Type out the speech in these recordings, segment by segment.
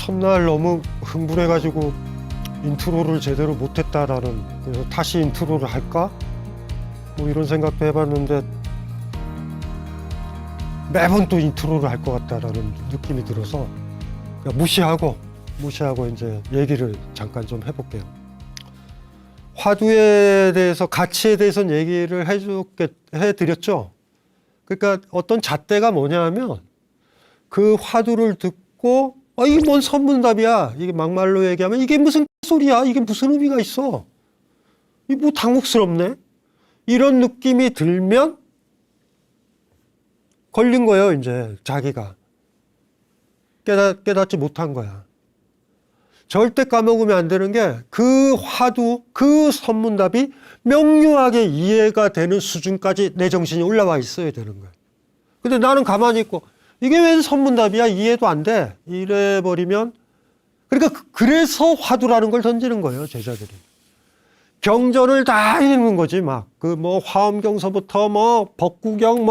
첫날 너무 흥분해가지고 인트로를 제대로 못했다라는, 그래서 다시 인트로를 할까? 뭐 이런 생각도 해봤는데 매번 또 인트로를 할 것 같다라는 느낌이 들어서 그냥 무시하고 이제 얘기를 잠깐 좀 해볼게요. 화두에 대해서, 가치에 대해서는 얘기를 해드렸죠. 그러니까 어떤 잣대가 뭐냐 하면 그 화두를 듣고 이게 뭔 선문답이야. 이게 막말로 얘기하면 이게 무슨 소리야. 이게 무슨 의미가 있어. 이게 뭐 당혹스럽네. 이런 느낌이 들면 걸린 거예요. 이제 자기가. 깨닫지 못한 거야. 절대 까먹으면 안 되는 게 그 화두, 그 선문답이 명료하게 이해가 되는 수준까지 내 정신이 올라와 있어야 되는 거야. 근데 나는 가만히 있고 이게 웬 선문답이야? 이해도 안 돼. 이래버리면, 그러니까 그래서 화두라는 걸 던지는 거예요, 제자들이. 경전을 다 읽는 거지, 막. 화엄경서부터 법구경,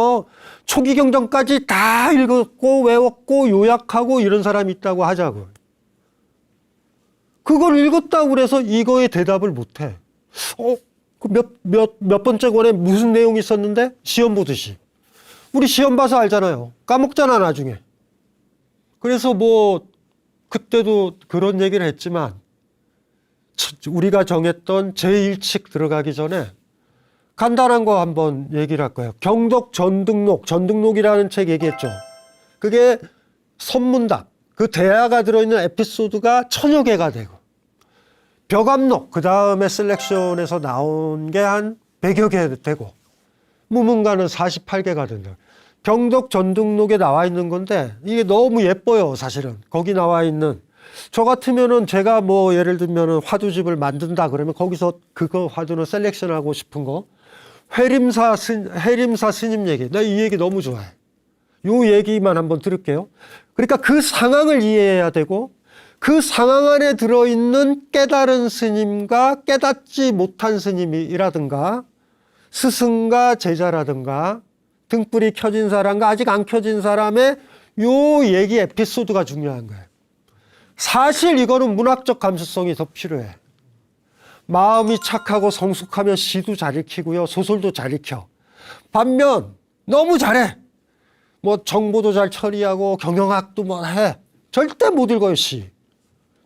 초기경전까지 다 읽었고, 외웠고, 요약하고 이런 사람이 있다고 하자고. 그걸 읽었다고 그래서 이거에 대답을 못 해. 몇 번째 권에 무슨 내용이 있었는데? 시험 보듯이. 우리 시험 봐서 알잖아요. 까먹잖아, 나중에. 그래서 그때도 그런 얘기를 했지만, 우리가 정했던 제1칙 들어가기 전에 간단한 거 한번 얘기를 할 거예요. 경덕 전등록이라는 책 얘기했죠. 그게 선문답, 그 대화가 들어있는 에피소드가 1000여 개가 되고, 벽암록, 그 다음에 셀렉션에서 나온 게 한 100여 개 되고, 무문가는 48개가 된다. 경덕 전등록에 나와 있는 건데 이게 너무 예뻐요, 사실은. 거기 나와 있는, 저 같으면은 제가 예를 들면은 화두집을 만든다 그러면 거기서 그거 화두는 셀렉션하고 싶은 거, 해림사 스님 얘기, 나 이 얘기 너무 좋아해. 요 얘기만 한번 들을게요. 그러니까 그 상황을 이해해야 되고, 그 상황 안에 들어있는 깨달은 스님과 깨닫지 못한 스님이라든가 스승과 제자라든가 등불이 켜진 사람과 아직 안 켜진 사람의 요 얘기 에피소드가 중요한 거예요. 사실 이거는 문학적 감수성이 더 필요해. 마음이 착하고 성숙하면 시도 잘 읽히고요, 소설도 잘 읽혀. 반면 너무 잘해. 정보도 잘 처리하고 경영학도 해. 절대 못 읽어요, 시.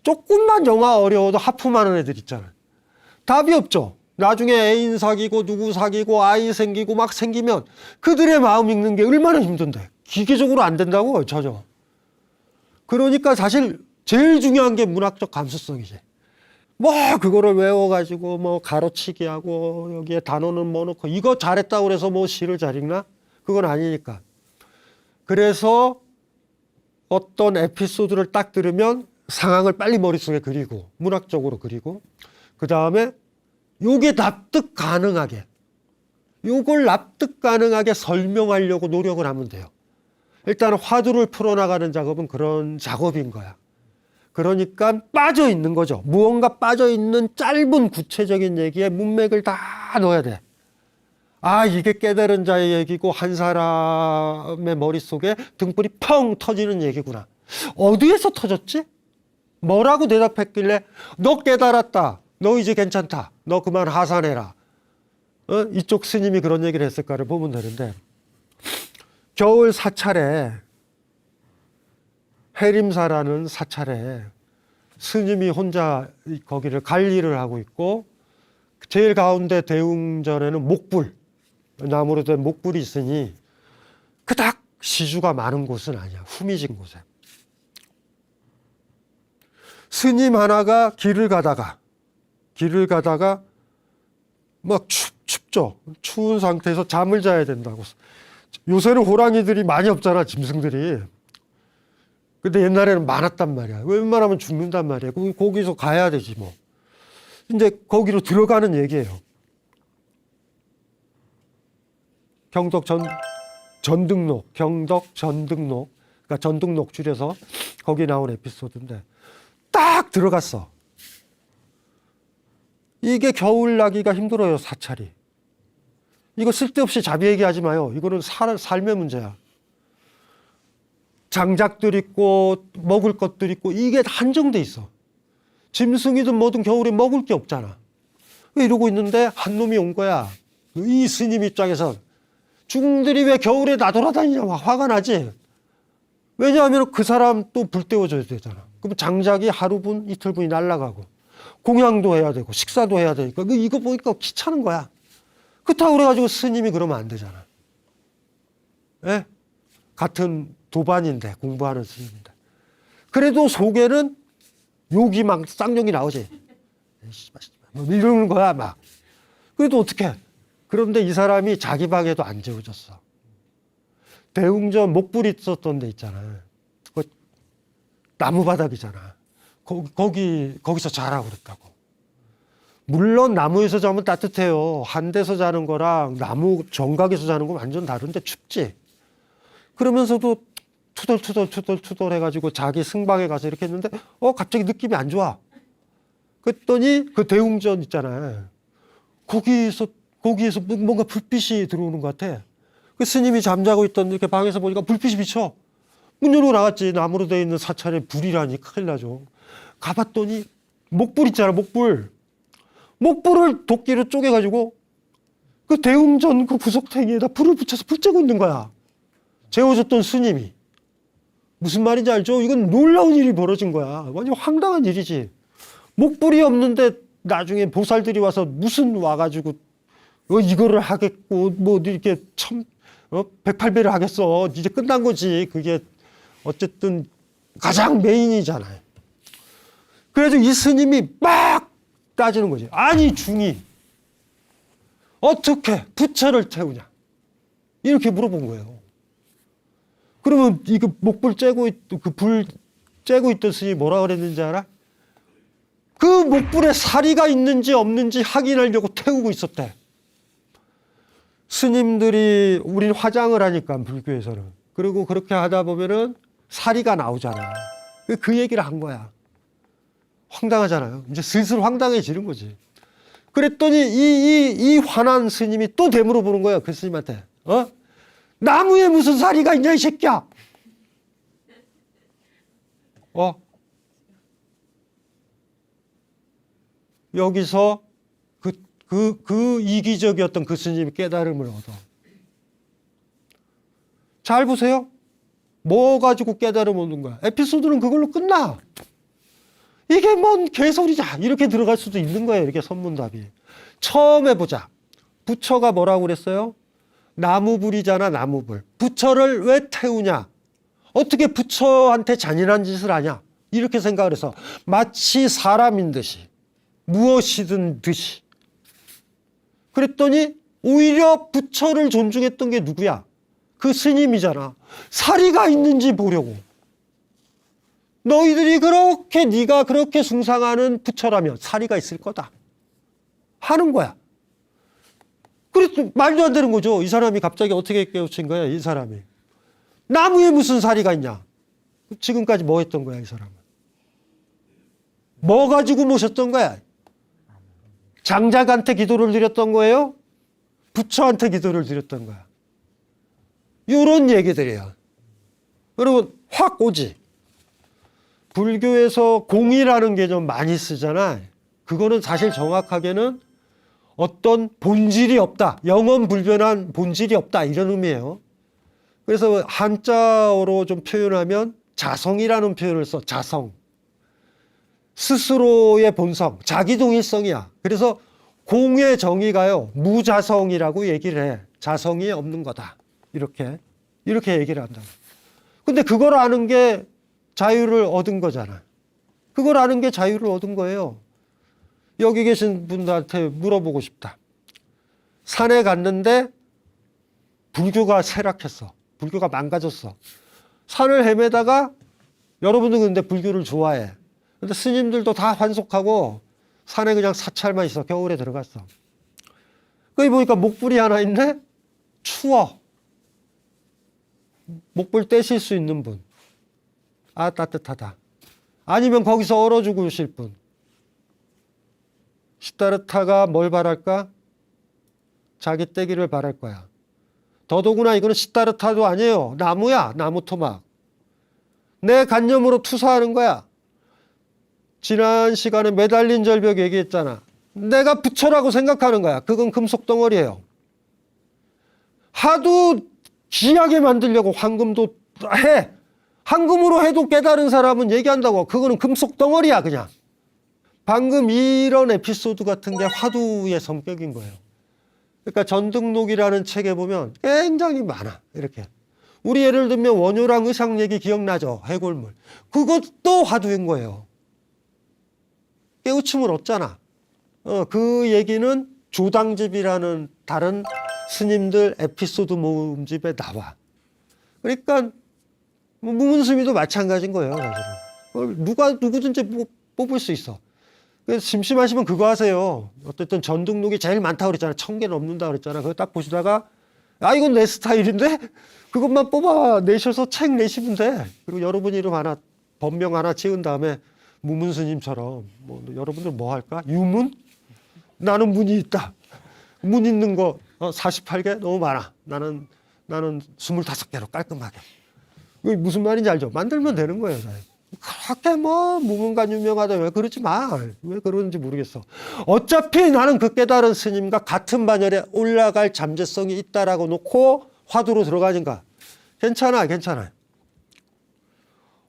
조금만 영어 어려워도 하품하는 애들 있잖아요. 답이 없죠. 나중에 애인 사귀고 누구 사귀고 아이 생기고 막 생기면 그들의 마음 읽는 게 얼마나 힘든데. 기계적으로 안 된다고, 전혀. 그러니까 사실 제일 중요한 게 문학적 감수성이지. 그거를 외워가지고 가로치기 하고 여기에 단어는 넣고 이거 잘했다고 그래서 시를 잘 읽나? 그건 아니니까. 그래서 어떤 에피소드를 딱 들으면 상황을 빨리 머릿속에 그리고, 문학적으로 그리고, 그 다음에 요게 납득 가능하게, 요걸 납득 가능하게 설명하려고 노력을 하면 돼요. 일단 화두를 풀어나가는 작업은 그런 작업인 거야. 그러니까 빠져 있는 거죠. 무언가 빠져 있는 짧은 구체적인 얘기에 문맥을 다 넣어야 돼. 이게 깨달은 자의 얘기고 한 사람의 머릿속에 등불이 펑 터지는 얘기구나. 어디에서 터졌지? 뭐라고 대답했길래 너 깨달았다, 너 이제 괜찮다, 너 그만 하산해라, 이쪽 스님이 그런 얘기를 했을까를 보면 되는데, 겨울 사찰에, 해림사라는 사찰에 스님이 혼자 거기를 관리를 하고 있고, 제일 가운데 대웅전에는 목불, 나무로 된 목불이 있으니 그닥 시주가 많은 곳은 아니야. 후미진 곳에. 스님 하나가 길을 가다가 막 춥죠. 추운 상태에서 잠을 자야 된다고. 요새는 호랑이들이 많이 없잖아, 짐승들이. 근데 옛날에는 많았단 말이야. 웬만하면 죽는단 말이야. 거기서 가야 되지 뭐. 이제 거기로 들어가는 얘기예요. 경덕 전등록, 그러니까 전등록 줄여서 거기 나온 에피소드인데, 딱 들어갔어. 이게 겨울 나기가 힘들어요, 사찰이. 이거 쓸데없이 자비 얘기하지 마요. 이거는 삶의 문제야. 장작들 있고 먹을 것들 있고 이게 한정돼 있어. 짐승이든 뭐든 겨울에 먹을 게 없잖아. 이러고 있는데 한 놈이 온 거야. 이 스님 입장에선 중들이 왜 겨울에 나돌아다니냐 화가 나지. 왜냐하면 그 사람 또 불 때워줘야 되잖아. 그럼 장작이 하루분 이틀분이 날아가고 공양도 해야 되고 식사도 해야 되니까 이거 보니까 귀찮은 거야. 그렇다고 그래가지고 스님이 그러면 안 되잖아. 예? 같은 도반인데 공부하는 스님인데 그래도 속에는 욕이 막 쌍욕이 나오지. 뭐 이러는 거야 막. 그래도 어떡해. 그런데 이 사람이 자기 방에도 안 재워줬어. 대웅전 목불 있었던 데 있잖아. 그 나무 바닥이잖아. 거기서 자라고 그랬다고. 물론 나무에서 자면 따뜻해요. 한 데서 자는 거랑 나무 정각에서 자는 건 완전 다른데 춥지. 그러면서도 투덜투덜 해가지고 자기 승방에 가서 이렇게 했는데 갑자기 느낌이 안 좋아. 그랬더니 그 대웅전 있잖아. 거기에서 뭔가 불빛이 들어오는 것 같아. 그 스님이 잠자고 있던 이렇게 방에서 보니까 불빛이 비쳐. 문 열고 나갔지. 나무로 되어 있는 사찰에 불이라니 큰일 나죠. 가봤더니 목불 있잖아, 목불. 목불을 도끼로 쪼개가지고 그 대웅전 그 구석탱이에다 불을 붙여서 불 쬐고 있는 거야. 재워줬던 스님이. 무슨 말인지 알죠? 이건 놀라운 일이 벌어진 거야. 완전 황당한 일이지. 목불이 없는데 나중에 보살들이 와서 무슨 와가지고 이거를 하겠고 뭐 이렇게 108배를 하겠어. 이제 끝난 거지. 그게 어쨌든 가장 메인이잖아요. 그래서 이 스님이 막 따지는 거지. 아니 중이 어떻게 부처를 태우냐 이렇게 물어본 거예요. 그러면 이거 목불 쬐고 그 불 쬐고 있던 스님이 뭐라 그랬는지 알아? 그 목불에 사리가 있는지 없는지 확인하려고 태우고 있었대. 스님들이 우린 화장을 하니까 불교에서는. 그리고 그렇게 하다 보면은 사리가 나오잖아. 그 얘기를 한 거야. 황당하잖아요. 이제 슬슬 황당해지는 거지. 그랬더니 이 화난 스님이 또 되물어 보는 거예요. 그 스님한테. 나무에 무슨 사리가 있냐 이 새끼야. 여기서 그 이기적이었던 그 스님이 깨달음을 얻어. 잘 보세요. 뭐 가지고 깨달음 얻는 거야. 에피소드는 그걸로 끝나. 이게 뭔 개소리자. 이렇게 들어갈 수도 있는 거예요. 이렇게 선문답이. 처음 해보자. 부처가 뭐라고 그랬어요? 나무불이잖아, 나무불. 부처를 왜 태우냐? 어떻게 부처한테 잔인한 짓을 하냐? 이렇게 생각을 해서 마치 사람인 듯이 무엇이든 듯이. 그랬더니 오히려 부처를 존중했던 게 누구야? 그 스님이잖아. 사리가 있는지 보려고. 너희들이 네가 그렇게 숭상하는 부처라면 사리가 있을 거다 하는 거야. 그래도 말도 안 되는 거죠. 이 사람이 갑자기 어떻게 깨우친 거야, 이 사람이. 나무에 무슨 사리가 있냐? 지금까지 뭐 했던 거야, 이 사람은? 뭐 가지고 모셨던 거야? 장작한테 기도를 드렸던 거예요? 부처한테 기도를 드렸던 거야. 이런 얘기들이야. 여러분, 확 오지. 불교에서 공이라는 개념 많이 쓰잖아. 그거는 사실 정확하게는 어떤 본질이 없다. 영원 불변한 본질이 없다. 이런 의미예요. 그래서 한자어로 좀 표현하면 자성이라는 표현을 써. 자성. 스스로의 본성, 자기동일성이야. 그래서 공의 정의가요, 무자성이라고 얘기를 해. 자성이 없는 거다. 이렇게 얘기를 한다. 근데 그걸 아는 게 자유를 얻은 거잖아. 그걸 아는 게 자유를 얻은 거예요. 여기 계신 분들한테 물어보고 싶다. 산에 갔는데 불교가 쇠락했어. 불교가 망가졌어. 산을 헤매다가 여러분들 근데 불교를 좋아해. 근데 스님들도 다 환속하고 산에 그냥 사찰만 있어. 겨울에 들어갔어. 거기 보니까 목불이 하나 있네? 추워. 목불 떼실 수 있는 분. 아, 따뜻하다. 아니면 거기서 얼어 죽으실 분. 시다르타가 뭘 바랄까? 자기 떼기를 바랄 거야. 더더구나 이거는 시다르타도 아니에요. 나무야, 나무 토막. 내 관념으로 투사하는 거야. 지난 시간에 매달린 절벽 얘기했잖아. 내가 부처라고 생각하는 거야. 그건 금속 덩어리예요. 하도 귀하게 만들려고 황금도 해. 황금으로 해도 깨달은 사람은 얘기한다고. 그거는 금속 덩어리야 그냥. 방금 이런 에피소드 같은 게 화두의 성격인 거예요. 그러니까 전등록이라는 책에 보면 굉장히 많아. 이렇게. 우리 예를 들면 원효랑 의상 얘기 기억나죠? 해골물. 그것도 화두인 거예요. 깨우침을 얻잖아. 그 얘기는 조당집이라는 다른 스님들 에피소드 모음집에 나와. 그러니까 무문스미도 마찬가지인 거예요. 사실은. 누구든지 뽑을 수 있어. 그래서 심심하시면 그거 하세요. 어쨌든 전등록이 제일 많다고 그랬잖아. 1000개 넘는다 그랬잖아. 그거 딱 보시다가 이건 내 스타일인데? 그것만 뽑아내셔서 책 내시면 돼. 그리고 여러분 이름 하나, 법명 하나 지은 다음에 무문스님처럼 여러분들 뭐 할까? 유문? 나는 문이 있다. 문 있는 거 48개? 너무 많아. 나는 25개로 깔끔하게. 이게 무슨 말인지 알죠? 만들면 되는 거예요. 그렇게 무문관 유명하다 왜 그러지 마. 왜 그러는지 모르겠어. 어차피 나는 그 깨달은 스님과 같은 반열에 올라갈 잠재성이 있다라고 놓고 화두로 들어가니까 괜찮아.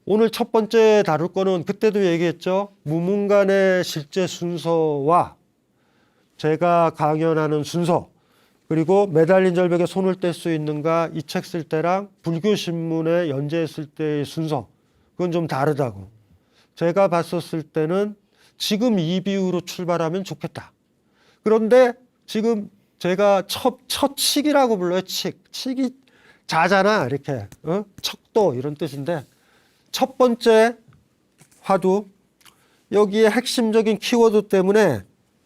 오늘 첫 번째 다룰 거는 그때도 얘기했죠. 무문관의 실제 순서와 제가 강연하는 순서, 그리고 매달린 절벽에 손을 뗄 수 있는가 이 책 쓸 때랑 불교신문에 연재했을 때의 순서, 그건 좀 다르다고. 제가 봤었을 때는 지금 이 비유로 출발하면 좋겠다. 그런데 지금 제가 첫 칙이라고 불러요. 칙이 자잖아. 이렇게 척도 이런 뜻인데, 첫 번째 화두, 여기에 핵심적인 키워드 때문에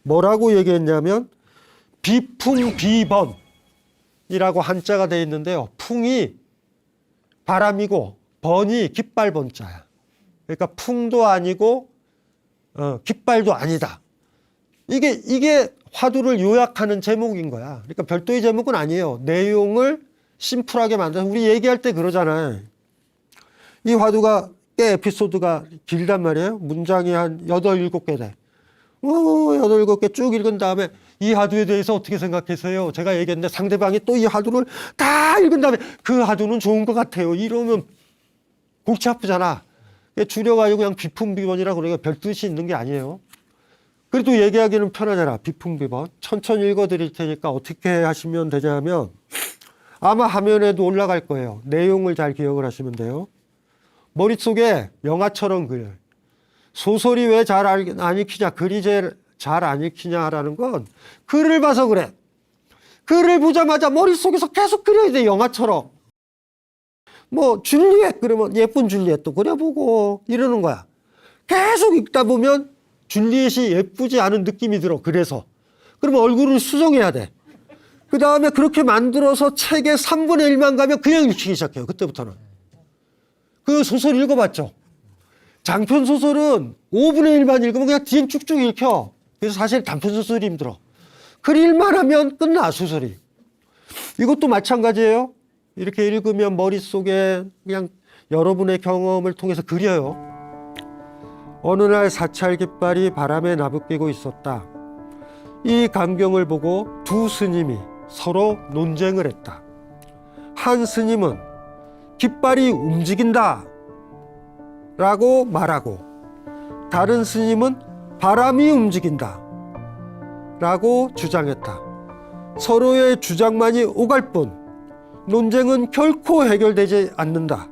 뭐라고 얘기했냐면 비풍비번이라고 한자가 되어 있는데요. 풍이 바람이고 번이 깃발 번자야. 그러니까 풍도 아니고 깃발도 아니다. 이게 화두를 요약하는 제목인 거야. 그러니까 별도의 제목은 아니에요. 내용을 심플하게 만들어서 우리 얘기할 때 그러잖아요. 이 화두가 꽤 에피소드가 길단 말이에요. 문장이 한 8, 7개 돼. 8, 7개 쭉 읽은 다음에 이 화두에 대해서 어떻게 생각하세요? 제가 얘기했는데 상대방이 또 이 화두를 다 읽은 다음에 그 화두는 좋은 것 같아요. 이러면 골치 아프잖아. 줄여가지고 그냥 비풍비번이라고 그러니까 별 뜻이 있는 게 아니에요. 그래도 얘기하기는 편하잖아. 비풍비번. 천천히 읽어드릴 테니까 어떻게 하시면 되냐면 아마 화면에도 올라갈 거예요. 내용을 잘 기억을 하시면 돼요. 머릿속에 영화처럼 그려요. 소설이 왜 잘 안 읽히냐, 글이 잘 안 읽히냐라는 건 글을 봐서 그래. 글을 보자마자 머릿속에서 계속 그려야 돼, 영화처럼. 줄리엣 그러면 예쁜 줄리엣도 그려보고 이러는 거야. 계속 읽다 보면 줄리엣이 예쁘지 않은 느낌이 들어. 그래서. 그러면 얼굴을 수정해야 돼. 그 다음에 그렇게 만들어서 책의 3분의 1만 가면 그냥 읽히기 시작해요. 그때부터는. 그 소설 읽어봤죠? 장편 소설은 5분의 1만 읽으면 그냥 뒤엔 쭉쭉 읽혀. 그래서 사실 단편 소설이 힘들어. 그 일만 하면 끝나, 소설이. 이것도 마찬가지예요. 이렇게 읽으면 머릿속에 그냥 여러분의 경험을 통해서 그려요. 어느 날 사찰 깃발이 바람에 나부끼고 있었다. 이 광경을 보고 두 스님이 서로 논쟁을 했다. 한 스님은 깃발이 움직인다 라고 말하고, 다른 스님은 바람이 움직인다 라고 주장했다. 서로의 주장만이 오갈 뿐 논쟁은 결코 해결되지 않는다.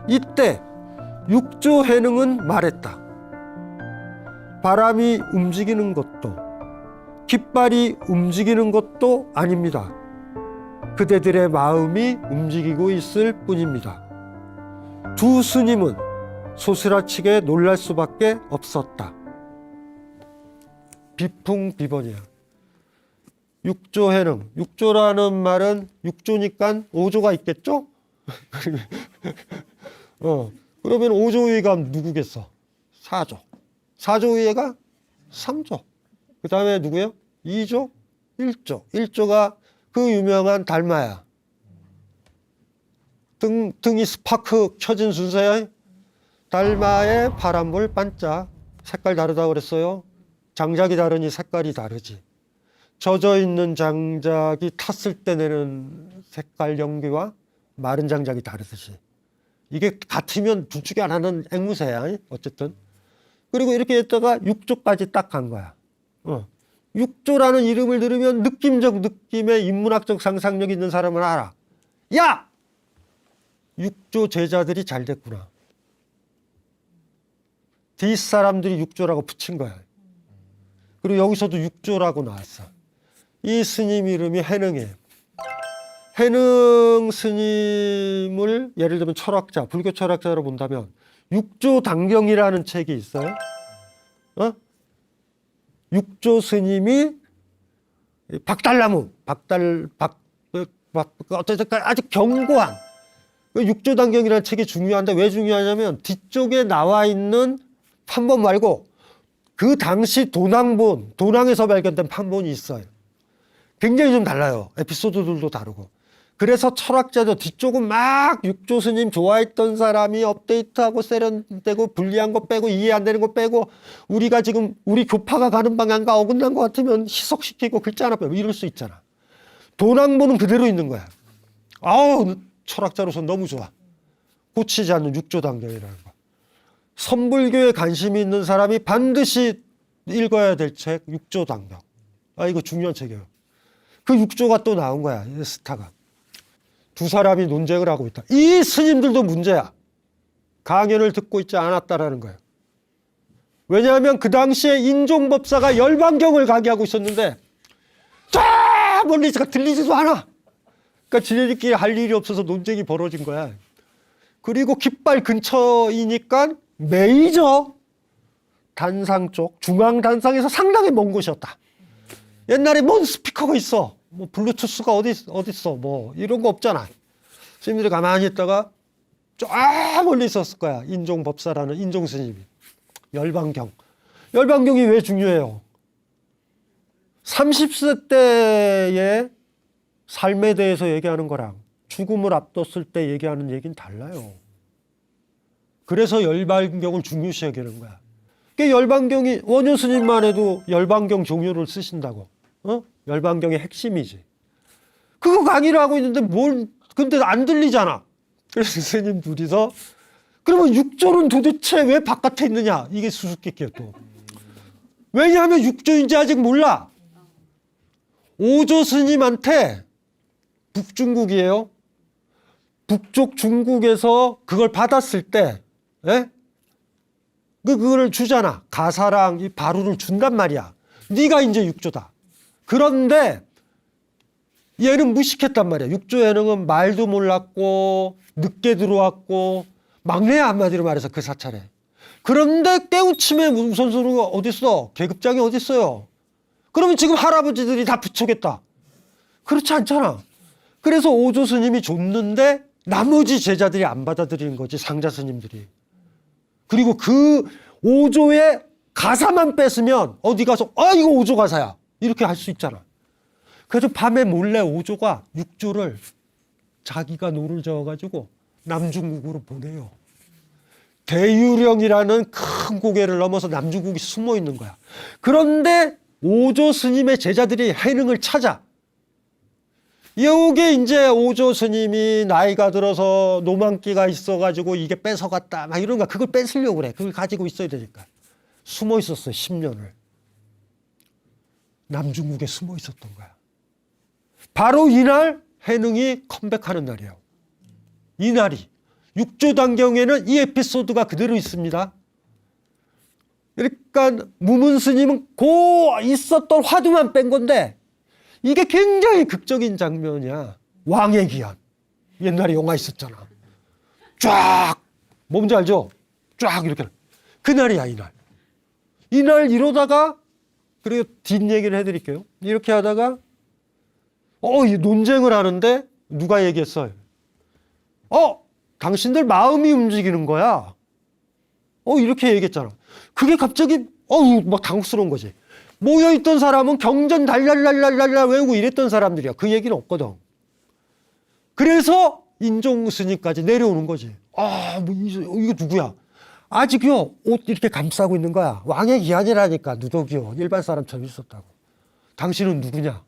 이때 육조해능은 말했다. 바람이 움직이는 것도 깃발이 움직이는 것도 아닙니다. 그대들의 마음이 움직이고 있을 뿐입니다. 두 스님은 소스라치게 놀랄 수밖에 없었다. 비풍비번이야. 육조해능. 육조라는 말은 육조니까 5조가 있겠죠? 그러면 5조위가 누구겠어? 4조. 4조위가 3조. 그 다음에 누구예요? 2조? 1조. 1조가 그 유명한 달마야. 등이 스파크 켜진 순서야. 달마의 파란불 반짝. 색깔 다르다고 그랬어요. 장작이 다르니 색깔이 다르지. 젖어있는 장작이 탔을 때 내는 색깔 연기와 마른 장작이 다르듯이. 이게 같으면 둘 중에 하나는 앵무새야. 어쨌든. 그리고 이렇게 했다가 6조까지 딱 간 거야. 6조라는 이름을 들으면 느낌적 느낌의 인문학적 상상력 있는 사람은 알아. 야! 6조 제자들이 잘 됐구나. 뒷사람들이 6조라고 붙인 거야. 그리고 여기서도 6조라고 나왔어. 이 스님 이름이 해능이에요. 해능 스님을 예를 들면 철학자, 불교 철학자로 본다면 6조 단경이라는 책이 있어요. 6조 스님이 박달나무, 아주 견고한 6조 단경이라는 책이 중요한데 왜 중요하냐면 뒤쪽에 나와 있는 판본 말고 그 당시 도낭에서 발견된 판본이 있어요. 굉장히 좀 달라요. 에피소드들도 다르고. 그래서 철학자도 뒤쪽은 막 6조 스님 좋아했던 사람이 업데이트하고 세련되고 불리한 거 빼고 이해 안 되는 거 빼고 우리가 지금 우리 교파가 가는 방향과 어긋난 것 같으면 희석시키고 글자 하나 빼고 이럴 수 있잖아. 도낭본은 그대로 있는 거야. 아우 철학자로서 너무 좋아. 고치지 않는 6조 단경이라는 거. 선불교에 관심이 있는 사람이 반드시 읽어야 될 책 6조 단경. 이거 중요한 책이에요. 그 6조가 또 나온 거야. 스타가. 두 사람이 논쟁을 하고 있다. 이 스님들도 문제야. 강연을 듣고 있지 않았다라는 거예요. 왜냐하면 그 당시에 인종법사가 열반경을 강의하고 있었는데 쫙 멀리서 들리지도 않아. 그러니까 지네들끼리 할 일이 없어서 논쟁이 벌어진 거야. 그리고 깃발 근처이니까 메이저 단상 쪽, 중앙 단상에서 상당히 먼 곳이었다. 옛날에 뭔 스피커가 있어. 뭐 블루투스가 어디 있어. 뭐 이런 거 없잖아. 스님들이 가만히 있다가 쫙 멀리 있었을 거야. 인종법사라는 인종스님이. 열반경이 왜 중요해요? 30세 때의 삶에 대해서 얘기하는 거랑 죽음을 앞뒀을 때 얘기하는 얘기는 달라요. 그래서 열반경을 중요시 여기는 거야. 그러니까 열반경이 원효 스님만 해도 열반경 종요를 쓰신다고. 열반경의 핵심이지. 그거 강의를 하고 있는데 근데 안 들리잖아. 그래서 스님 둘이서 그러면 6조는 도대체 왜 바깥에 있느냐? 이게 수수께끼야 또. 왜냐하면 6조인지 아직 몰라. 5조 스님한테 북중국이에요. 북쪽 중국에서 그걸 받았을 때, 그걸 주잖아. 가사랑 이 바루를 준단 말이야. 네가 이제 6조다. 그런데 얘는 무식했단 말이야. 6조 예능은 말도 몰랐고 늦게 들어왔고 막내야 한마디로 말해서 그 사찰에. 그런데 깨우침에 우선순위가 어딨어? 계급장이 어딨어요? 그러면 지금 할아버지들이 다 부처겠다. 그렇지 않잖아. 그래서 5조 스님이 줬는데 나머지 제자들이 안 받아들이는 거지. 상자 스님들이. 그리고 그 5조의 가사만 뺐으면 어디 가서 이거 5조 가사야. 이렇게 할 수 있잖아. 그래서 밤에 몰래 5조가 6조를 자기가 노를 저어가지고 남중국으로 보내요. 대유령이라는 큰 고개를 넘어서 남중국이 숨어 있는 거야. 그런데 5조 스님의 제자들이 해능을 찾아. 요게 이제 5조 스님이 나이가 들어서 노망기가 있어가지고 이게 뺏어갔다. 막 이런 거. 그걸 뺏으려고 그래. 그걸 가지고 있어야 되니까. 숨어 있었어요. 10년을. 남중국에 숨어 있었던 거야. 바로 이날 해능이 컴백하는 날이에요. 이날이. 6조 단경에는 이 에피소드가 그대로 있습니다. 그러니까 무문 스님은 있었던 화두만 뺀 건데 이게 굉장히 극적인 장면이야. 왕의 기한. 옛날에 영화 있었잖아. 쫙. 뭔지 알죠? 쫙 이렇게. 그날이야, 이날. 이날 이러다가 그리고 뒷얘기를 해드릴게요. 이렇게 하다가 논쟁을 하는데 누가 얘기했어요? 당신들 마음이 움직이는 거야. 이렇게 얘기했잖아. 그게 갑자기 막 당혹스러운 거지. 모여있던 사람은 경전 달랄랄랄랄 외우고 이랬던 사람들이야. 그 얘기는 없거든. 그래서 인종 스님까지 내려오는 거지. 이거 누구야? 아직요, 옷 이렇게 감싸고 있는 거야. 왕의 기한이라니까, 누더기요. 일반 사람처럼 있었다고. 당신은 누구냐?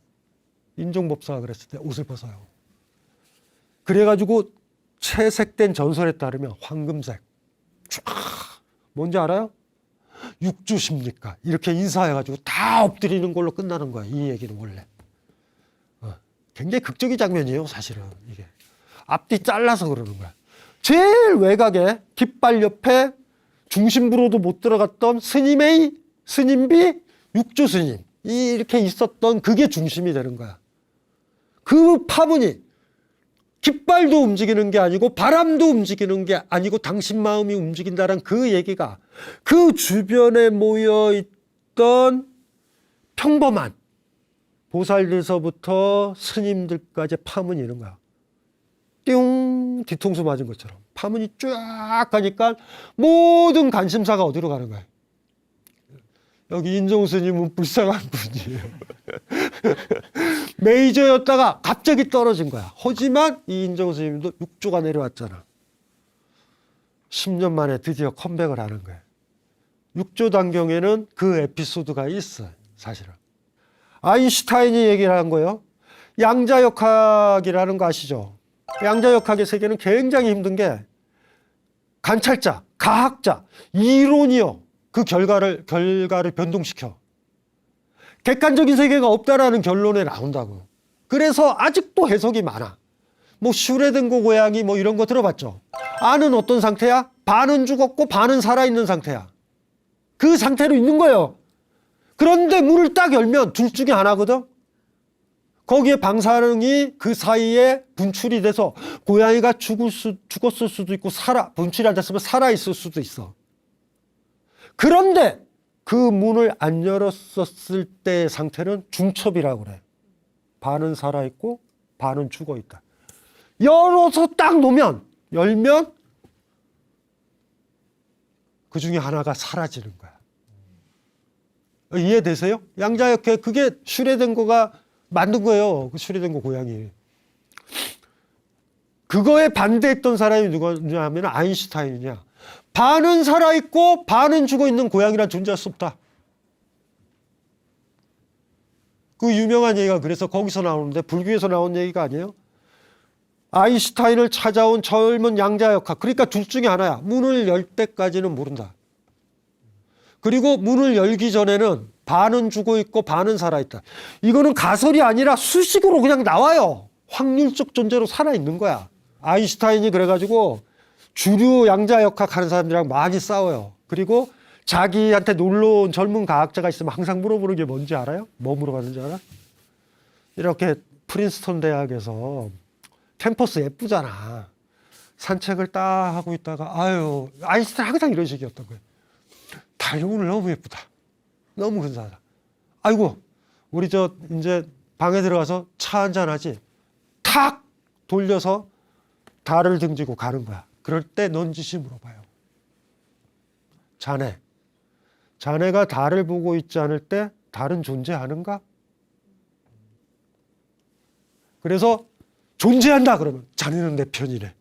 인종법사가 그랬을 때 옷을 벗어요. 그래가지고 채색된 전설에 따르면 황금색. 쫙. 뭔지 알아요? 육주십니까? 이렇게 인사해가지고 다 엎드리는 걸로 끝나는 거야. 이 얘기는 원래. 굉장히 극적인 장면이에요, 사실은. 이게. 앞뒤 잘라서 그러는 거야. 제일 외곽에 깃발 옆에 중심부로도 못 들어갔던 스님비 육조 스님. 이렇게 있었던 그게 중심이 되는 거야. 그 파문이 깃발도 움직이는 게 아니고 바람도 움직이는 게 아니고 당신 마음이 움직인다는 그 얘기가 그 주변에 모여있던 평범한 보살들서부터 스님들까지 파문이 있는 거야. 띵 뒤통수 맞은 것처럼 파문이 쫙 가니까 모든 관심사가 어디로 가는 거야. 여기 인종 스님은 불쌍한 분이에요. 메이저였다가 갑자기 떨어진 거야. 하지만 이 인종 스님도 6조가 내려왔잖아. 10년 만에 드디어 컴백을 하는 거야. 6조 단경에는 그 에피소드가 있어요. 사실은. 아인슈타인이 얘기를 한 거예요. 양자역학이라는 거 아시죠? 양자역학의 세계는 굉장히 힘든 게 관찰자, 가학자, 이론이요. 그 결과를 변동시켜. 객관적인 세계가 없다라는 결론에 나온다고. 그래서 아직도 해석이 많아. 뭐 슈레딩거 고양이 뭐 이런 거 들어봤죠? 아는 어떤 상태야? 반은 죽었고 반은 살아있는 상태야. 그 상태로 있는 거예요. 그런데 문을 딱 열면 둘 중에 하나거든. 거기에 방사능이 그 사이에 분출이 돼서 고양이가 죽었을 수도 있고 분출이 안 됐으면 살아있을 수도 있어. 그런데 그 문을 안 열었었을 때의 상태는 중첩이라고 그래. 반은 살아있고 반은 죽어있다. 열어서 딱 열면 그 중에 하나가 사라지는 거야. 이해되세요? 양자역학 그게 슈레딩거가 만든 거예요. 그 슈레딩거 고양이. 그거에 반대했던 사람이 누구냐 하면 아인슈타인이냐. 반은 살아있고 반은 죽어있는 고양이란 존재할 수 없다. 그 유명한 얘기가 그래서 거기서 나오는데 불교에서 나온 얘기가 아니에요. 아인슈타인을 찾아온 젊은 양자역학. 그러니까 둘 중에 하나야. 문을 열 때까지는 모른다. 그리고 문을 열기 전에는 반은 죽어있고 반은 살아있다. 이거는 가설이 아니라 수식으로 그냥 나와요. 확률적 존재로 살아있는 거야. 아인슈타인이 그래가지고 주류 양자역학 하는 사람들이랑 많이 싸워요. 그리고 자기한테 놀러온 젊은 과학자가 있으면 항상 물어보는 게 뭔지 알아요? 뭐 물어봤는지 알아? 이렇게 프린스턴 대학에서 캠퍼스 예쁘잖아. 산책을 딱 하고 있다가 아인슈타인 항상 이런 식이었던 거예요. 달이 오늘 너무 예쁘다. 너무 근사하다. 아이고 우리 이제 방에 들어가서 차 한잔 하지. 탁 돌려서 달을 등지고 가는 거야. 그럴 때 넌지시 물어봐요. 자네가 달을 보고 있지 않을 때 달은 존재하는가? 그래서 존재한다 그러면 자네는 내 편이네.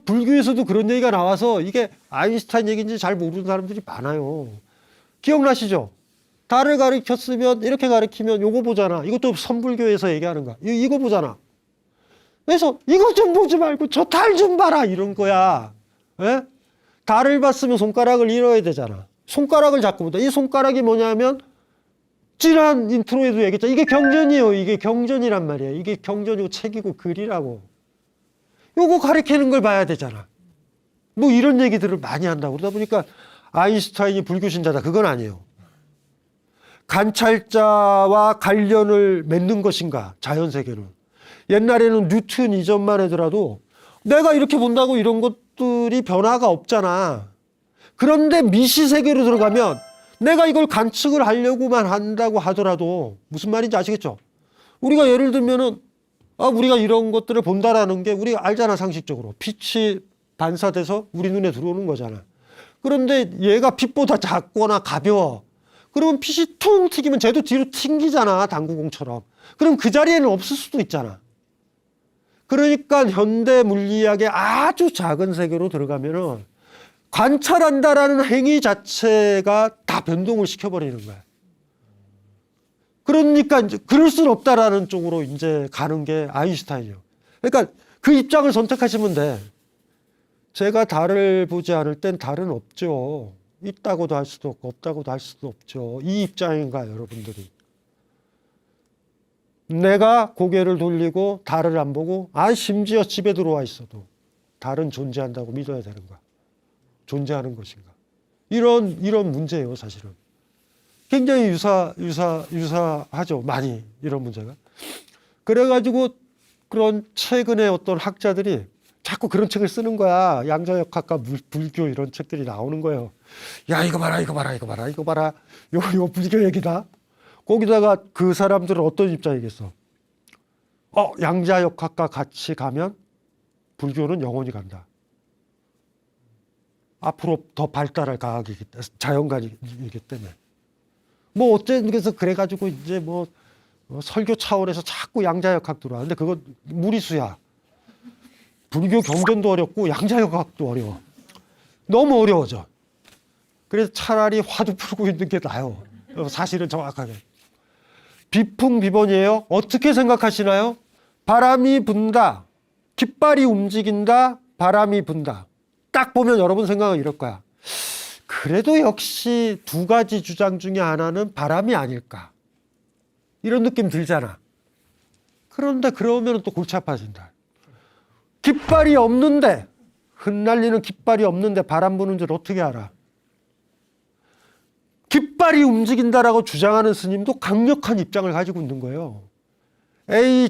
불교에서도 그런 얘기가 나와서 이게 아인슈타인 얘기인지 잘 모르는 사람들이 많아요. 기억나시죠? 달을 가리켰으면 이렇게 가리키면 요거 보잖아. 이것도 선불교에서 얘기하는 거야. 이거 보잖아. 그래서 이거 좀 보지 말고 저 달 좀 봐라 이런 거야. 예? 달을 봤으면 손가락을 잃어야 되잖아. 손가락을 잡고 보다. 이 손가락이 뭐냐면 지난 인트로에도 얘기했잖아. 이게 경전이에요. 이게 경전이란 말이에요. 이게 경전이고 책이고 글이라고. 요거 가리키는 걸 봐야 되잖아. 뭐 이런 얘기들을 많이 한다고. 그러다 보니까 아인슈타인이 불교 신자다. 그건 아니에요. 관찰자와 관련을 맺는 것인가 자연세계는. 옛날에는 뉴턴 이전만 하더라도 내가 이렇게 본다고 이런 것들이 변화가 없잖아. 그런데 미시세계로 들어가면 내가 이걸 관측을 하려고만 한다고 하더라도 무슨 말인지 아시겠죠? 우리가 예를 들면은 우리가 이런 것들을 본다라는 게 우리가 알잖아. 상식적으로 빛이 반사돼서 우리 눈에 들어오는 거잖아. 그런데 얘가 빛보다 작거나 가벼워. 그러면 빛이 퉁 튀기면 쟤도 뒤로 튕기잖아. 당구공처럼. 그럼 그 자리에는 없을 수도 있잖아. 그러니까 현대 물리학의 아주 작은 세계로 들어가면은 관찰한다라는 행위 자체가 다 변동을 시켜버리는 거야. 그러니까 이제 그럴 수는 없다라는 쪽으로 이제 가는 게 아인슈타인이에요. 그러니까 그 입장을 선택하시면 돼. 제가 달을 보지 않을 땐 달은 없죠. 있다고도 할 수도 없고 없다고도 할 수도 없죠. 이 입장인가요, 여러분들이? 내가 고개를 돌리고 달을 안 보고 심지어 집에 들어와 있어도 달은 존재한다고 믿어야 되는 거야. 존재하는 것인가. 이런 문제예요, 사실은. 굉장히 유사하죠. 많이 이런 문제가. 그래가지고 그런 최근에 어떤 학자들이 자꾸 그런 책을 쓰는 거야. 양자역학과 불교 이런 책들이 나오는 거예요. 야, 이거 봐라. 이거 불교 얘기다. 거기다가 그 사람들은 어떤 입장이겠어? 양자역학과 같이 가면 불교는 영원히 간다. 앞으로 더 발달할 과학이기 때문에, 자연과학이기 때문에. 뭐 어쨌든 그래서 그래가지고 이제 뭐 설교 차원에서 자꾸 양자역학 들어왔는데 그건 무리수야. 불교 경전도 어렵고 양자역학도 어려워. 너무 어려워져. 그래서 차라리 화두 풀고 있는 게 나아요. 사실은 정확하게. 비풍비번이에요. 어떻게 생각하시나요? 바람이 분다. 깃발이 움직인다. 바람이 분다. 딱 보면 여러분 생각은 이럴 거야. 그래도 역시 두 가지 주장 중에 하나는 바람이 아닐까. 이런 느낌 들잖아. 그런데 그러면 또 골치 아파진다. 깃발이 없는데, 흩날리는 깃발이 없는데 바람 부는 줄 어떻게 알아? 깃발이 움직인다라고 주장하는 스님도 강력한 입장을 가지고 있는 거예요.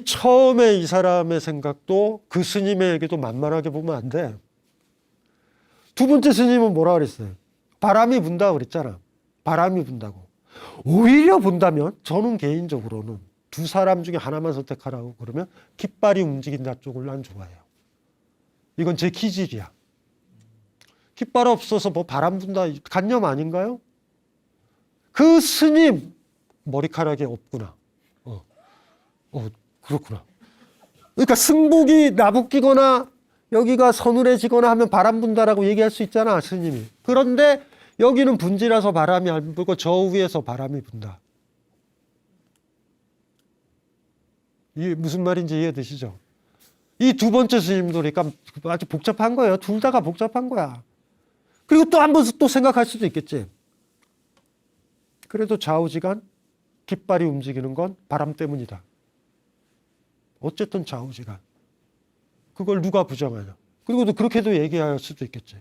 처음에 이 사람의 생각도 그 스님의 얘기도 만만하게 보면 안 돼. 두 번째 스님은 뭐라 그랬어요? 바람이 분다 그랬잖아. 바람이 분다고. 오히려 본다면 저는 개인적으로는 두 사람 중에 하나만 선택하라고 그러면 깃발이 움직인다 쪽을 난 좋아해요. 이건 제 기질이야. 깃발 없어서 뭐 바람 분다 간념 아닌가요? 그 스님 머리카락이 없구나. 그렇구나. 그러니까 승복이 나부끼거나 여기가 서늘해지거나 하면 바람 분다라고 얘기할 수 있잖아, 스님이. 그런데 여기는 분지라서 바람이 안 불고 저 위에서 바람이 분다. 이게 무슨 말인지 이해되시죠? 이 두 번째 스님도 그러니까 아주 복잡한 거예요. 둘 다가 복잡한 거야. 그리고 또 한 번 또 생각할 수도 있겠지. 그래도 좌우지간 깃발이 움직이는 건 바람 때문이다. 어쨌든 좌우지간. 그걸 누가 부정하냐. 그리고 또 그렇게도 얘기할 수도 있겠지.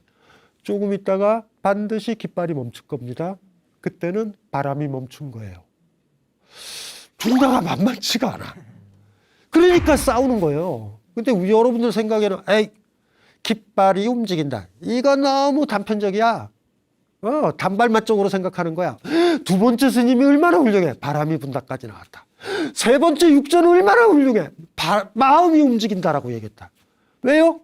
조금 있다가 반드시 깃발이 멈출 겁니다. 그때는 바람이 멈춘 거예요. 둘 다가 만만치가 않아. 그러니까 싸우는 거예요. 근데 여러분들 생각에는 깃발이 움직인다. 이거 너무 단편적이야. 단발맛 쪽으로 생각하는 거야. 두 번째 스님이 얼마나 훌륭해. 바람이 분다까지 나왔다. 세 번째 육전은 얼마나 훌륭해. 마음이 움직인다라고 얘기했다. 왜요?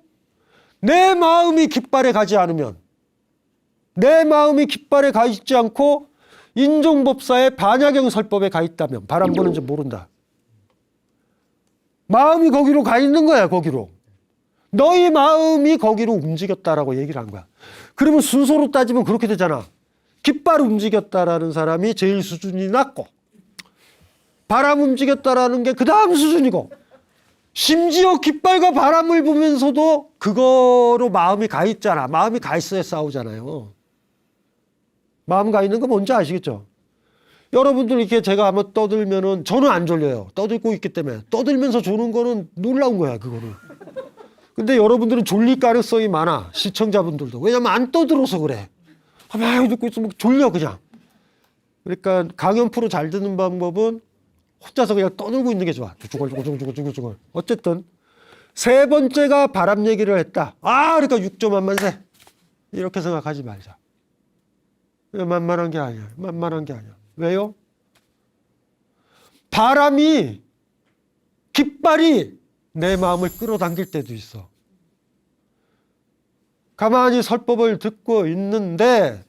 내 마음이 깃발에 가지 않으면, 내 마음이 깃발에 가 있지 않고 인종법사의 반야경설법에 가 있다면 바람 부는지 모른다. 마음이 거기로 가 있는 거야, 거기로. 너희 마음이 거기로 움직였다라고 얘기를 한 거야. 그러면 순서로 따지면 그렇게 되잖아. 깃발 움직였다라는 사람이 제일 수준이 낮고, 바람 움직였다라는 게 그 다음 수준이고, 심지어 깃발과 바람을 보면서도 그거로 마음이 가 있잖아. 마음이 가 있어야 싸우잖아요. 마음 가 있는 거 뭔지 아시겠죠? 여러분들 이렇게 제가 한번 떠들면은 저는 안 졸려요. 떠들고 있기 때문에. 떠들면서 조는 거는 놀라운 거야, 그거는. 근데 여러분들은 졸릴 가능성이 많아. 시청자분들도. 왜냐면 안 떠들어서 그래. 막 듣고 있으면 졸려, 그냥. 그러니까 강연 프로 잘 듣는 방법은 혼자서 그냥 떠들고 있는 게 좋아. 주글주글. 어쨌든 세 번째가 바람 얘기를 했다. 그러니까 6조 만만세. 이렇게 생각하지 말자. 만만한 게 아니야. 만만한 게 아니야. 왜요? 바람이, 깃발이 내 마음을 끌어당길 때도 있어. 가만히 설법을 듣고 있는데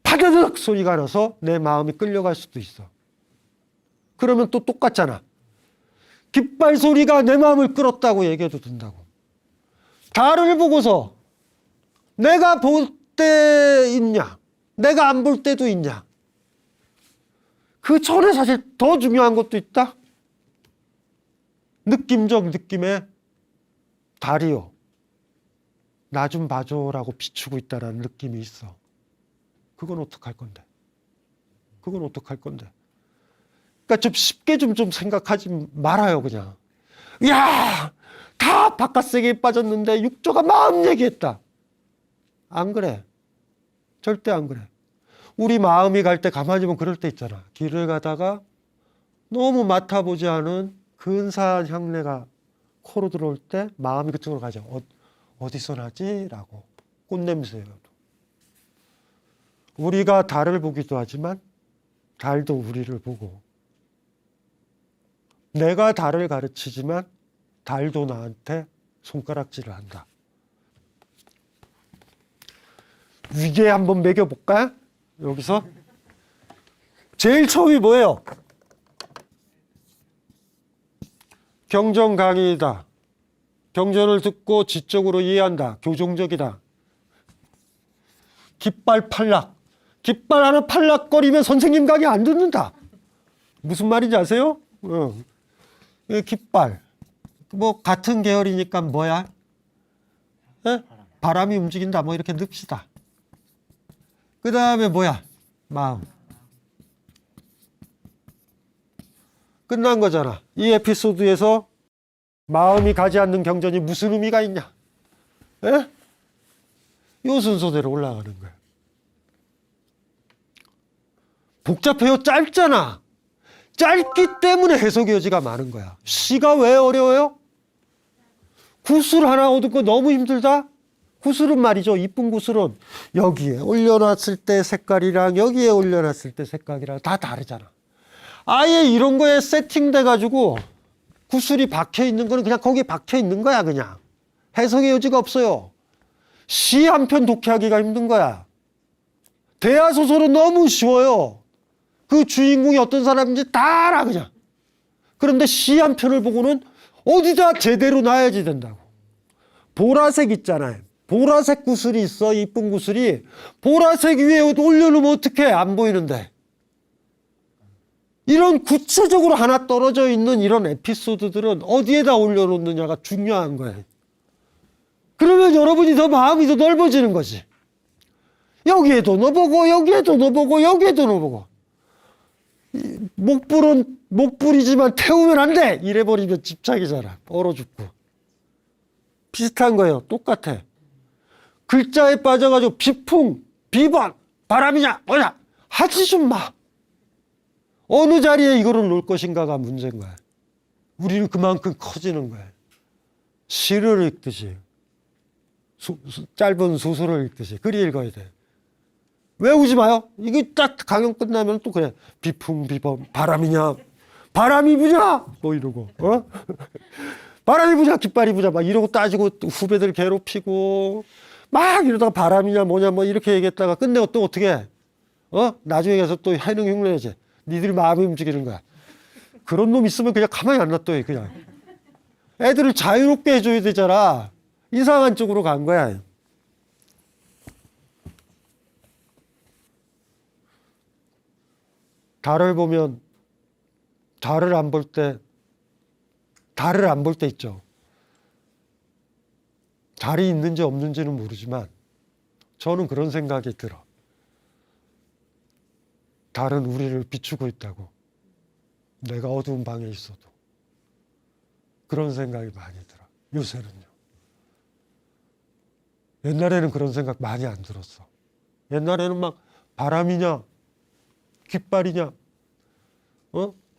파드득 소리가 나서 내 마음이 끌려갈 수도 있어. 그러면 또 똑같잖아. 깃발 소리가 내 마음을 끌었다고 얘기해도 된다고. 달을 보고서 내가 볼 때 있냐, 내가 안 볼 때도 있냐. 그 전에 사실 더 중요한 것도 있다. 느낌적 느낌의 달이요, 나 좀 봐줘라고 비추고 있다라는 느낌이 있어. 그건 어떡할 건데? 그건 어떡할 건데? 그러니까 좀 쉽게 좀 생각하지 말아요, 그냥. 야, 다 바깥 세계에 빠졌는데 육조가 마음 얘기했다. 안 그래. 절대 안 그래. 우리 마음이 갈 때 가만히 보면 그럴 때 있잖아. 길을 가다가 너무 맡아보지 않은 근사한 향내가 코로 들어올 때 마음이 그쪽으로 가죠. 어디서 나지? 라고. 꽃냄새여도. 우리가 달을 보기도 하지만 달도 우리를 보고, 내가 달을 가르치지만 달도 나한테 손가락질을 한다. 위계 한번 매겨볼까? 여기서 제일 처음이 뭐예요? 경전 강의이다. 경전을 듣고 지적으로 이해한다. 교종적이다. 깃발 팔락. 깃발 하나 팔락거리면 선생님 강의 안 듣는다. 무슨 말인지 아세요? 깃발. 뭐 같은 계열이니까 뭐야? 에? 바람이 움직인다. 뭐 이렇게 늡시다. 그 다음에 뭐야? 마음. 끝난 거잖아. 이 에피소드에서 마음이 가지 않는 경전이 무슨 의미가 있냐? 에? 이 순서대로 올라가는 거야. 복잡해요? 짧잖아. 짧기 때문에 해석의 여지가 많은 거야. 시가 왜 어려워요? 구슬 하나 얻고 너무 힘들다? 구슬은 말이죠. 이쁜 구슬은 여기에 올려놨을 때 색깔이랑 여기에 올려놨을 때 색깔이랑 다 다르잖아. 아예 이런 거에 세팅돼 가지고 구슬이 박혀 있는 거는 그냥 거기에 박혀 있는 거야. 그냥 해석의 여지가 없어요. 시 한 편 독해하기가 힘든 거야. 대하소설은 너무 쉬워요. 그 주인공이 어떤 사람인지 다 알아 그냥. 그런데 시 한 편을 보고는 어디다 제대로 놔야지 된다고. 보라색 있잖아요. 보라색 구슬이 있어. 이쁜 구슬이. 보라색 위에 올려놓으면 어떡해? 안 보이는데. 이런 구체적으로 하나 떨어져 있는 이런 에피소드들은 어디에다 올려놓느냐가 중요한 거예요. 그러면 여러분이 더 마음이 더 넓어지는 거지. 여기에도 넣어보고 여기에도 넣어보고 여기에도 넣어보고. 목불은 목불이지만 태우면 안 돼! 이래버리면 집착이잖아. 얼어 죽고. 비슷한 거예요. 똑같아. 글자에 빠져가지고 비풍, 비번, 바람이냐 뭐냐 하지 좀 마. 어느 자리에 이거를 놓을 것인가가 문제인 거야. 우리는 그만큼 커지는 거야. 시를 읽듯이 짧은 소설을 읽듯이 그리 읽어야 돼. 외우지 마요. 이게 딱 강연 끝나면 또 그래. 비풍, 비범, 바람이냐 바람이 부냐 뭐 이러고 바람이 부냐 깃발이 부냐 막 이러고 따지고 후배들 괴롭히고 막 이러다가 바람이냐 뭐냐 뭐 이렇게 얘기했다가 끝내고 또 어떻게 해? 나중에 가서 또 해능 흉내내지. 니들 마음이 움직이는 거야. 그런 놈 있으면 그냥 가만히 안 놔둬. 그냥 애들을 자유롭게 해줘야 되잖아. 이상한 쪽으로 간 거야. 달을 보면 달을 안 볼 때 있죠. 달이 있는지 없는지는 모르지만 저는 그런 생각이 들어. 달은 우리를 비추고 있다고. 내가 어두운 방에 있어도. 그런 생각이 많이 들어. 요새는요. 옛날에는 그런 생각 많이 안 들었어. 옛날에는 막 바람이냐 깃발이냐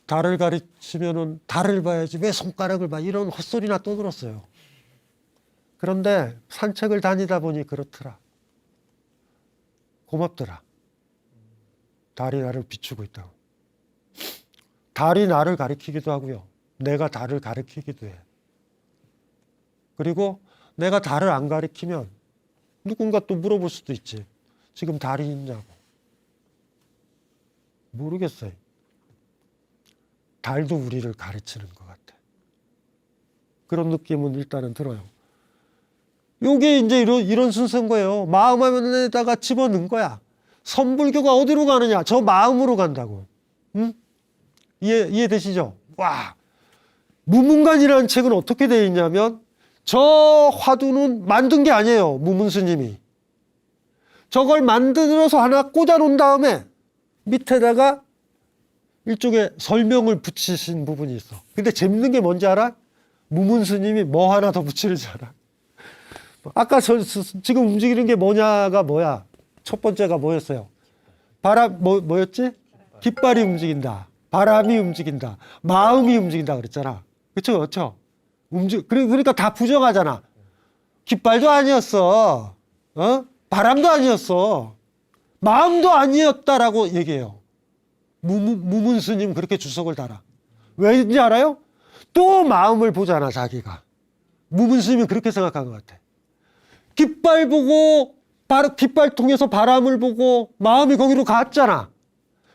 달을 가르치면은 달을 봐야지 왜 손가락을 봐 이런 헛소리나 떠들었어요. 그런데 산책을 다니다 보니 그렇더라. 고맙더라. 달이 나를 비추고 있다고. 달이 나를 가리키기도 하고요. 내가 달을 가리키기도 해. 그리고 내가 달을 안 가리키면 누군가 또 물어볼 수도 있지. 지금 달이 있냐고. 모르겠어요. 달도 우리를 가르치는 것 같아. 그런 느낌은 일단은 들어요. 요게 이제 이런 순서인 거예요. 마음 안에다가 집어넣은 거야. 선불교가 어디로 가느냐? 저 마음으로 간다고. 응? 이해되시죠? 와. 무문관이라는 책은 어떻게 되어 있냐면 저 화두는 만든 게 아니에요. 무문 스님이. 저걸 만들어서 하나 꽂아 놓은 다음에 밑에다가 일종의 설명을 붙이신 부분이 있어. 근데 재밌는 게 뭔지 알아? 무문 스님이 뭐 하나 더 붙이는지 알아? 아까 지금 움직이는 게 뭐냐가 뭐야? 첫 번째가 뭐였어요? 뭐였지? 깃발이 움직인다. 바람이 움직인다. 마음이 움직인다 그랬잖아. 그쵸, 그쵸? 그러니까 다 부정하잖아. 깃발도 아니었어. 바람도 아니었어. 마음도 아니었다라고 얘기해요. 무문 스님 그렇게 주석을 달아. 왜인지 알아요? 또 마음을 보잖아, 자기가. 무문 스님이 그렇게 생각한 것 같아. 깃발 보고, 깃발 통해서 바람을 보고, 마음이 거기로 갔잖아.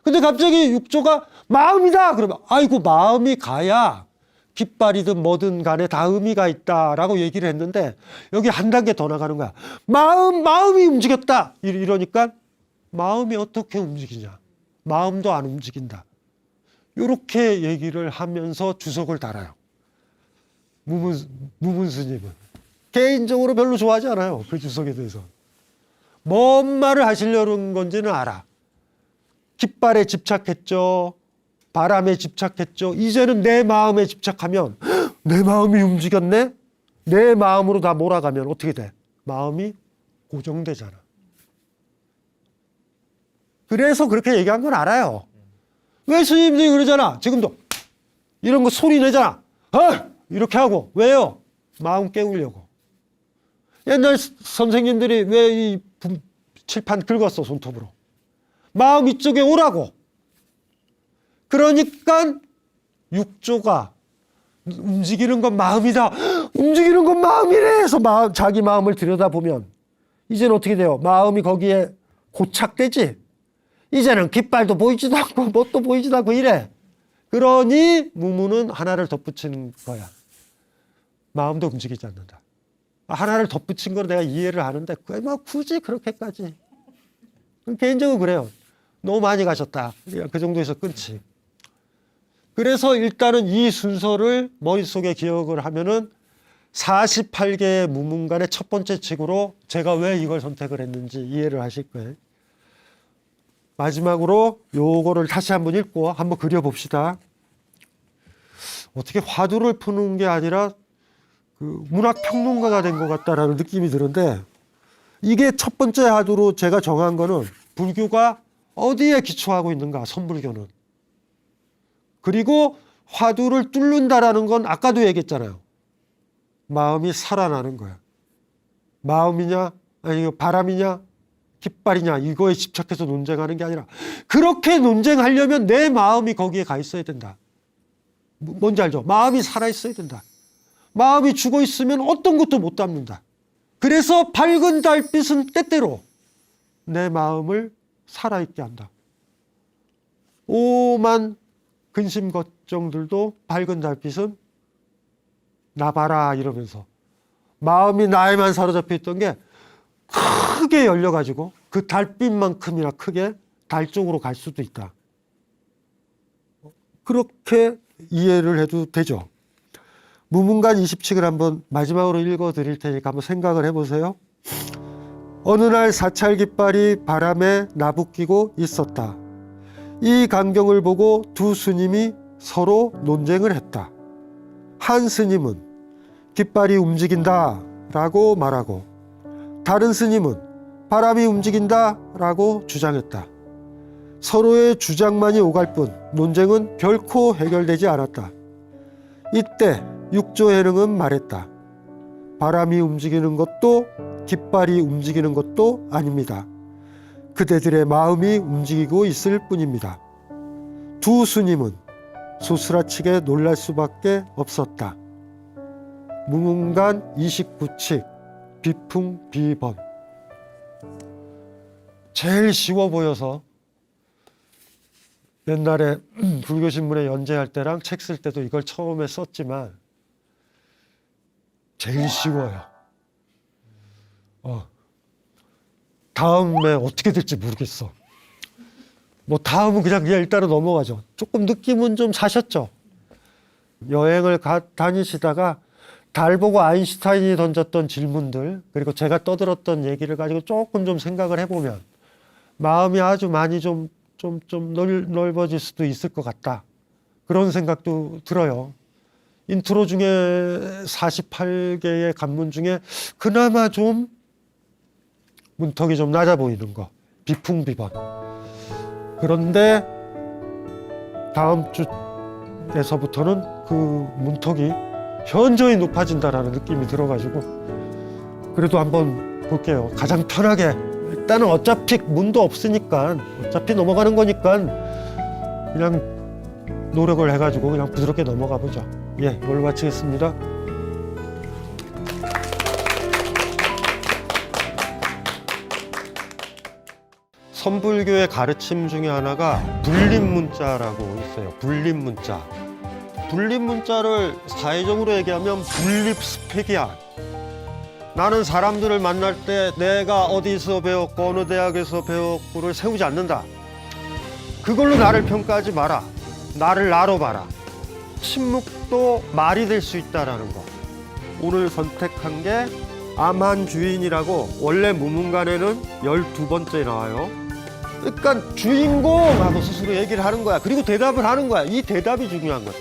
근데 갑자기 육조가 마음이다! 그러면, 아이고, 마음이 가야 깃발이든 뭐든 간에 다 의미가 있다라고 얘기를 했는데, 여기 한 단계 더 나가는 거야. 마음이 움직였다! 이러니까, 마음이 어떻게 움직이냐? 마음도 안 움직인다. 이렇게 얘기를 하면서 주석을 달아요. 무문 스님은. 개인적으로 별로 좋아하지 않아요. 그 주석에 대해서. 뭔 말을 하시려는 건지는 알아. 깃발에 집착했죠. 바람에 집착했죠. 이제는 내 마음에 집착하면 내 마음이 움직였네? 내 마음으로 다 몰아가면 어떻게 돼? 마음이 고정되잖아. 그래서 그렇게 얘기한 건 알아요. 왜 스님들이 그러잖아. 지금도 이런 거 소리 내잖아. 이렇게 하고. 왜요? 마음 깨우려고. 옛날 선생님들이 왜 이 칠판 긁었어, 손톱으로. 마음 이쪽에 오라고. 그러니까 육조가 움직이는 건 마음이다. 움직이는 건 마음이래 해서 자기 마음을 들여다보면 이제는 어떻게 돼요? 마음이 거기에 고착되지. 이제는 깃발도 보이지도 않고 뭣도 보이지도 않고 이래. 그러니 무문은 하나를 덧붙이는 거야. 마음도 움직이지 않는다. 하나를 덧붙인 걸 내가 이해를 하는데 그게 뭐 굳이 그렇게까지. 개인적으로 그래요. 너무 많이 가셨다. 그 정도에서 끊지. 그래서 일단은 이 순서를 머릿속에 기억을 하면은 48개의 무문간의 첫 번째 책으로 제가 왜 이걸 선택을 했는지 이해를 하실 거예요. 마지막으로 요거를 다시 한번 읽고 한번 그려봅시다. 어떻게 화두를 푸는 게 아니라 그 문학평론가가 된 것 같다라는 느낌이 드는데 이게 첫 번째 화두로 제가 정한 거는 불교가 어디에 기초하고 있는가, 선불교는. 그리고 화두를 뚫는다라는 건 아까도 얘기했잖아요. 마음이 살아나는 거야. 마음이냐, 아니 바람이냐, 깃발이냐 이거에 집착해서 논쟁하는 게 아니라 그렇게 논쟁하려면 내 마음이 거기에 가 있어야 된다. 뭔지 알죠? 마음이 살아 있어야 된다. 마음이 죽어 있으면 어떤 것도 못 담는다. 그래서 밝은 달빛은 때때로 내 마음을 살아있게 한다. 오만 근심 걱정들도 밝은 달빛은 나 봐라 이러면서 마음이 나에만 사로잡혀 있던 게 크게 열려가지고 그 달빛만큼이나 크게 달 쪽으로 갈 수도 있다. 그렇게 이해를 해도 되죠. 무문간 20칙을 한번 마지막으로 읽어드릴 테니까 한번 생각을 해보세요. 어느 날 사찰 깃발이 바람에 나부끼고 있었다. 이 광경을 보고 두 스님이 서로 논쟁을 했다. 한 스님은 깃발이 움직인다 라고 말하고 다른 스님은 바람이 움직인다 라고 주장했다. 서로의 주장만이 오갈 뿐 논쟁은 결코 해결되지 않았다. 이때 육조해능은 말했다. 바람이 움직이는 것도 깃발이 움직이는 것도 아닙니다. 그대들의 마음이 움직이고 있을 뿐입니다. 두 스님은 소스라치게 놀랄 수밖에 없었다. 무문간 29칙 비풍비번. 제일 쉬워 보여서 옛날에 불교신문에 연재할 때랑 책 쓸 때도 이걸 처음에 썼지만 제일 쉬워요. 다음에 어떻게 될지 모르겠어. 뭐 다음은 그냥 일단은 넘어가죠. 조금 느낌은 좀 사셨죠. 여행을 다니시다가 달 보고 아인슈타인이 던졌던 질문들, 그리고 제가 떠들었던 얘기를 가지고 조금 좀 생각을 해보면 마음이 아주 많이 좀 넓어질 수도 있을 것 같다. 그런 생각도 들어요. 인트로 중에 48개의 관문 중에 그나마 좀 문턱이 좀 낮아 보이는 거, 비풍비번. 그런데 다음 주에서부터는 그 문턱이 현저히 높아진다라는 느낌이 들어가지고 그래도 한번 볼게요. 가장 편하게. 일단은 어차피 문도 없으니까, 어차피 넘어가는 거니까 그냥 노력을 해가지고 그냥 부드럽게 넘어가 보자. 예, 이걸로 마치겠습니다. 선불교의 가르침 중에 하나가 불립문자라고 있어요. 불립문자. 불립문자를 사회적으로 얘기하면 분립스펙이야. 나는 사람들을 만날 때 내가 어디서 배웠고 어느 대학에서 배웠고를 세우지 않는다. 그걸로 나를 평가하지 마라. 나를 나로 봐라. 침묵도 말이 될 수 있다라는 거. 오늘 선택한 게 암한주인이라고 원래 무문관에는 12번째 나와요. 그러니까 주인공 하고 스스로 얘기를 하는 거야. 그리고 대답을 하는 거야. 이 대답이 중요한 거죠.